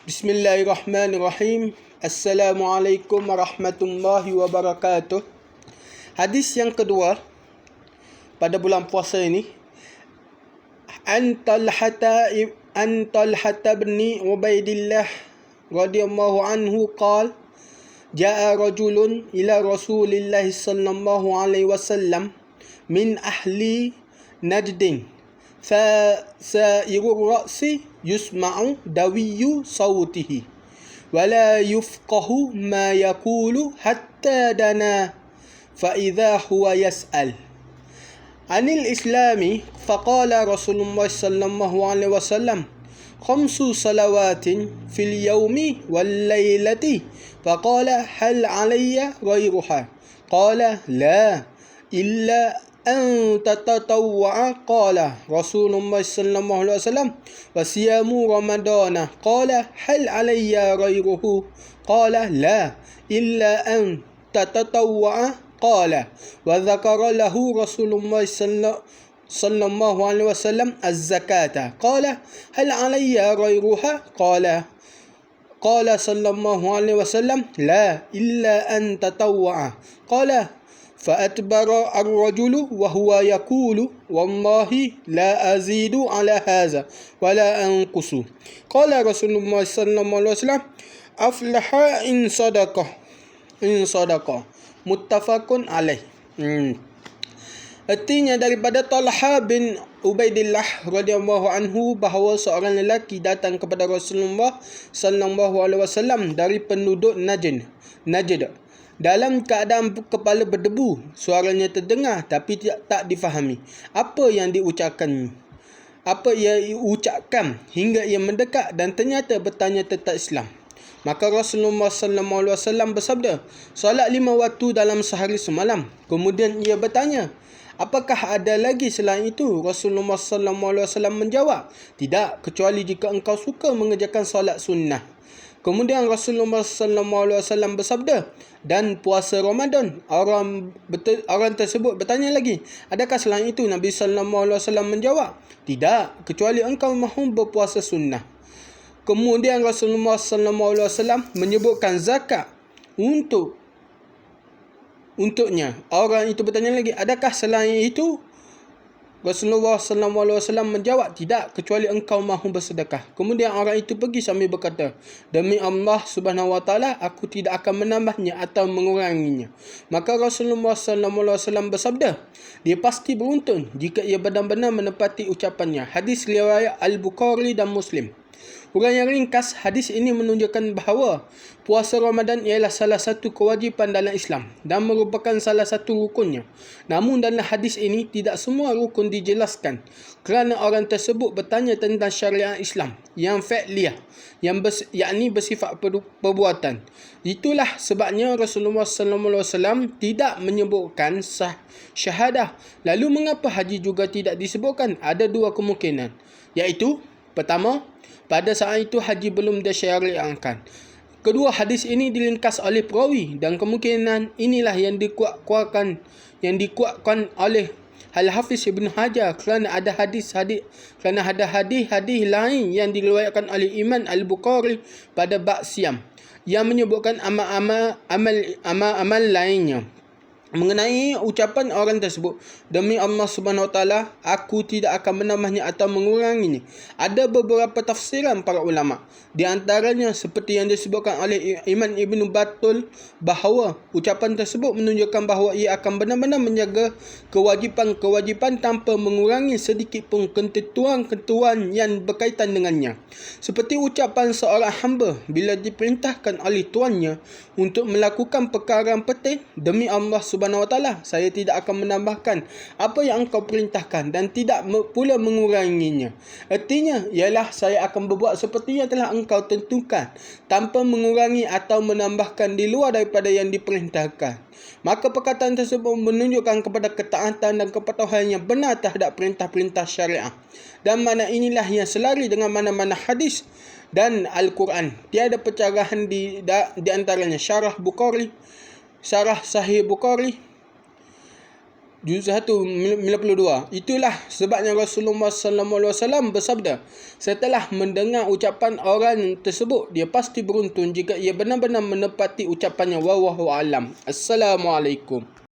Bismillahirrahmanirrahim. Assalamualaikum warahmatullahi wabarakatuh. Hadis yang kedua pada bulan puasa ini, An Talhata bin Ubaidillah radhiyallahu anhu qala jaa rajulun ila Rasulillah sallallahu alaihi wasallam min ahli Najdin فسائر الرأس يسمع دوي صوته ولا يفقه ما يقول حتى دنا فإذا هو يسأل عن الإسلام فقال رسول الله صلى الله عليه وسلم 5 صلوات في اليوم والليلة فقال هل علي غيرها قال لا إلا أن تتطوع قال رسول الله صلى الله عليه وسلم وصيام رمضان قال هل علي غيره قال لا إلا أن تتطوع قال وذكر له رسول الله صلى الله عليه وسلم الزكاة قال هل علي غيرها قال صلى الله عليه وسلم لا إلا أن تطوع قال فأتبر الرجل وهو يقول والله لا أزيد على هذا ولا أنقص قال رسول الله صلى الله عليه وسلم أفلح إن صدق متفق عليه. Artinya daripada Talha bin Ubaidillah radhiyallahu anhu bahawa seorang lelaki datang kepada Rasulullah sallallahu alaihi wasallam dari penduduk Najd dalam keadaan kepala berdebu. Suaranya terdengar tapi tak difahami apa yang diucapkan. Apa ia ucapkan hingga ia mendekat dan ternyata bertanya tentang Islam. Maka Rasulullah sallallahu alaihi wasallam bersabda, solat 5 waktu dalam sehari semalam. Kemudian ia bertanya, apakah ada lagi selain itu? Rasulullah sallallahu alaihi wasallam menjawab, tidak, kecuali jika engkau suka mengerjakan solat sunnah. Kemudian Rasulullah sallallahu alaihi wasallam bersabda, dan puasa Ramadan. Orang tersebut bertanya lagi, adakah selain itu? Nabi sallallahu alaihi wasallam menjawab, tidak, kecuali engkau mahu berpuasa sunnah. Kemudian Rasulullah sallallahu alaihi wasallam menyebutkan zakat untuknya. Orang itu bertanya lagi, adakah selain itu? Rasulullah sallallahu alaihi wasallam menjawab, tidak, kecuali engkau mahu bersedekah. Kemudian orang itu pergi sambil berkata, demi Allah Subhanahu wa taala, aku tidak akan menambahnya atau menguranginya. Maka Rasulullah sallallahu alaihi wasallam bersabda, dia pasti beruntung jika ia benar-benar menepati ucapannya. Hadis riwayat Al-Bukhari dan Muslim. Uraian ringkas, hadis ini menunjukkan bahawa puasa Ramadan ialah salah satu kewajipan dalam Islam dan merupakan salah satu rukunnya. Namun dalam hadis ini tidak semua rukun dijelaskan kerana orang tersebut bertanya tentang syariat Islam yang fi'liyah, yakni bersifat perbuatan. Itulah sebabnya Rasulullah sallallahu alaihi wasallam tidak menyebutkan syahadah. Lalu mengapa haji juga tidak disebutkan? Ada 2 kemungkinan, iaitu pertama, pada saat itu haji belum disyariatkan. Kedua, hadis ini diringkas oleh perawi dan kemungkinan inilah yang dikuatkan oleh Al-Hafiz Ibn Hajar kerana ada hadis-hadis lain yang diriwayatkan oleh Imam Al-Bukhari pada bab siam yang menyebutkan amal lainnya. Mengenai ucapan orang tersebut, demi Allah Subhanahu wa taala, aku tidak akan menambahnya atau menguranginya. Ada beberapa tafsiran para ulama. Di antaranya seperti yang disebutkan oleh Imam Ibn Battul bahawa ucapan tersebut menunjukkan bahawa ia akan benar-benar menjaga kewajipan-kewajipan tanpa mengurangi sedikit pun ketentuan-ketentuan yang berkaitan dengannya. Seperti ucapan seorang hamba bila diperintahkan oleh tuannya untuk melakukan perkara penting, demi Allah Subhanahu wa taala, saya tidak akan menambahkan apa yang engkau perintahkan dan tidak pula menguranginya. Artinya ialah saya akan berbuat seperti yang telah engkau tentukan tanpa mengurangi atau menambahkan di luar daripada yang diperintahkan. Maka perkataan tersebut menunjukkan kepada ketaatan dan kepatuhan yang benar terhadap perintah-perintah syariah. Dan makna inilah yang selari dengan mana-mana hadis dan Al-Quran. Tiada pencerahan di antaranya. Syarah Sahih Bukhari juz 192. Itulah sebabnya Rasulullah SAW bersabda, setelah mendengar ucapan orang tersebut, dia pasti beruntung jika ia benar-benar menepati ucapannya. Wallahu alam. Assalamualaikum.